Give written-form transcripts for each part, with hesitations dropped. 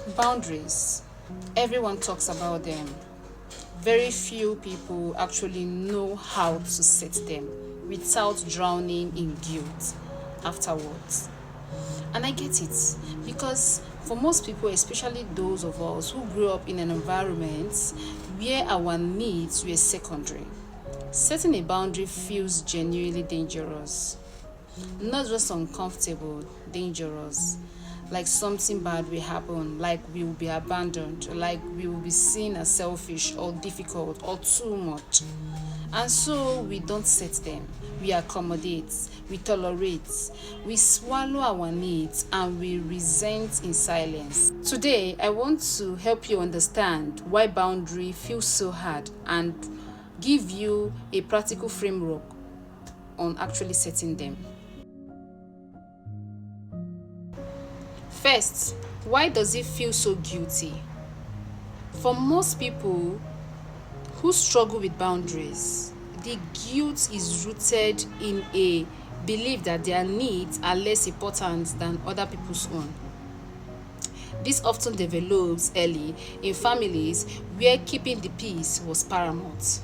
Boundaries. Everyone talks about them. Very few people actually know how to set them without drowning in guilt afterwards. And I get it because for most people, especially those of us who grew up in an environment where our needs were secondary, setting a boundary feels genuinely dangerous. Not just uncomfortable, dangerous. Like something bad will happen, like we will be abandoned, like we will be seen as selfish or difficult or too much. And so we don't set them. We accommodate, we tolerate, we swallow our needs, and we resent in silence. Today, I want to help you understand why boundary feels so hard and give you a practical framework on actually setting them. First, why does it feel so guilty? For most people who struggle with boundaries, the guilt is rooted in a belief that their needs are less important than other people's own. This often develops early in families where keeping the peace was paramount,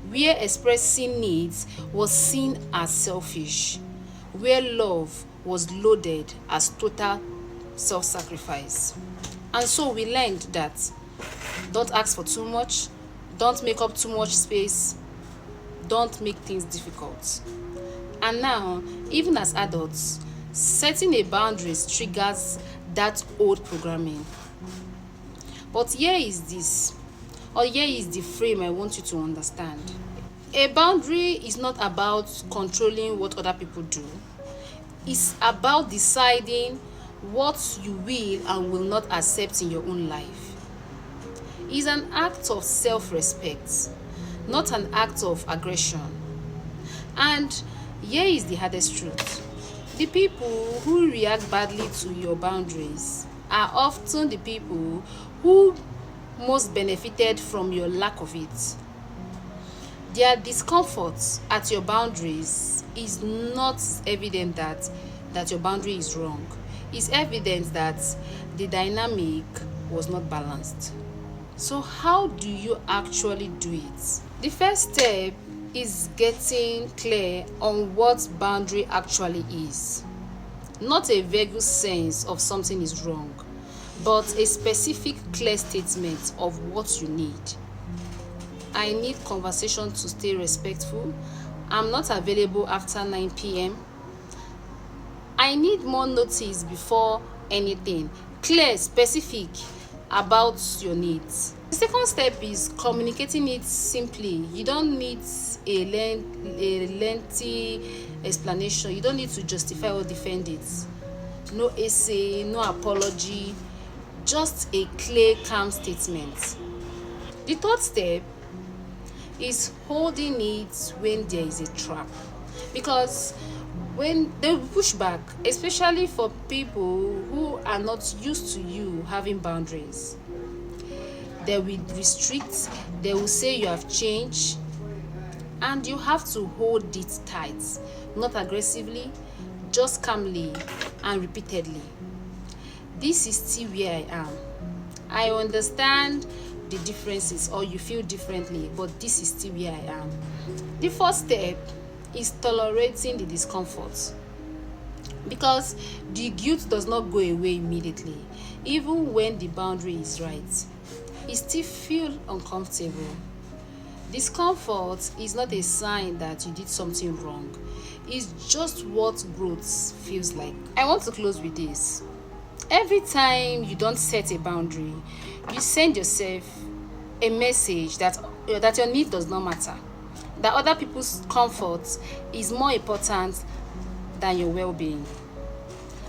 where expressing needs was seen as selfish, where love was loaded as total self sacrifice. And so we learned that don't ask for too much, don't make up too much space, don't make things difficult. And now, even as adults, setting a boundaries triggers that old programming. But here is the frame I want you to understand. A boundary is not about controlling what other people do. It's about deciding what you will and will not accept in your own life. It's an act of self-respect, not an act of aggression. And here is the hardest truth. The people who react badly to your boundaries are often the people who most benefited from your lack of it. Their discomfort at your boundaries is not evident that your boundary is wrong. It's evident that the dynamic was not balanced. So how do you actually do it? The first step is getting clear on what boundary actually is. Not a vague sense of something is wrong, but a specific clear statement of what you need. I need conversation to stay respectful. I'm not available after 9 p.m. I need more notice before anything. Clear, specific about your needs. The second step is communicating it simply. You don't need a lengthy explanation. You don't need to justify or defend it. No essay, no apology, just a clear, calm statement. The third step is holding it when there is a trap, because when they push back, especially for people who are not used to you having boundaries, they will restrict, they will say you have changed, and you have to hold it tight, not aggressively, just calmly and repeatedly. This is still where I am. I understand the differences, or you feel differently, but this is still where I am. The first step is tolerating the discomfort, because the guilt does not go away immediately. Even when the boundary is right, it still feels uncomfortable. Discomfort is not a sign that you did something wrong. It's just what growth feels like. I want to close with this. Every time you don't set a boundary, you send yourself a message that your need does not matter, that other people's comfort is more important than your well-being.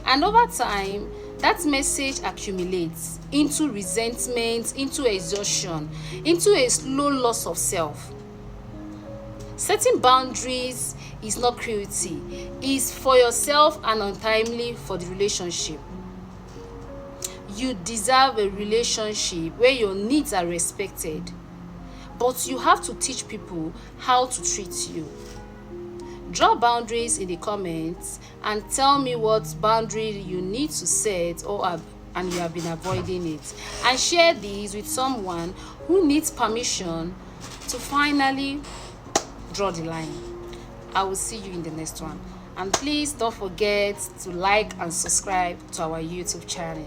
And over time, that message accumulates into resentment, into exhaustion, into a slow loss of self. Setting boundaries is not cruelty, it's for yourself and untimely for the relationship. You deserve a relationship where your needs are respected, but you have to teach people how to treat you. Draw boundaries in the comments and tell me what boundary you need to set, or and you have been avoiding it. And share this with someone who needs permission to finally draw the line. I will see you in the next one. And please don't forget to like and subscribe to our YouTube channel.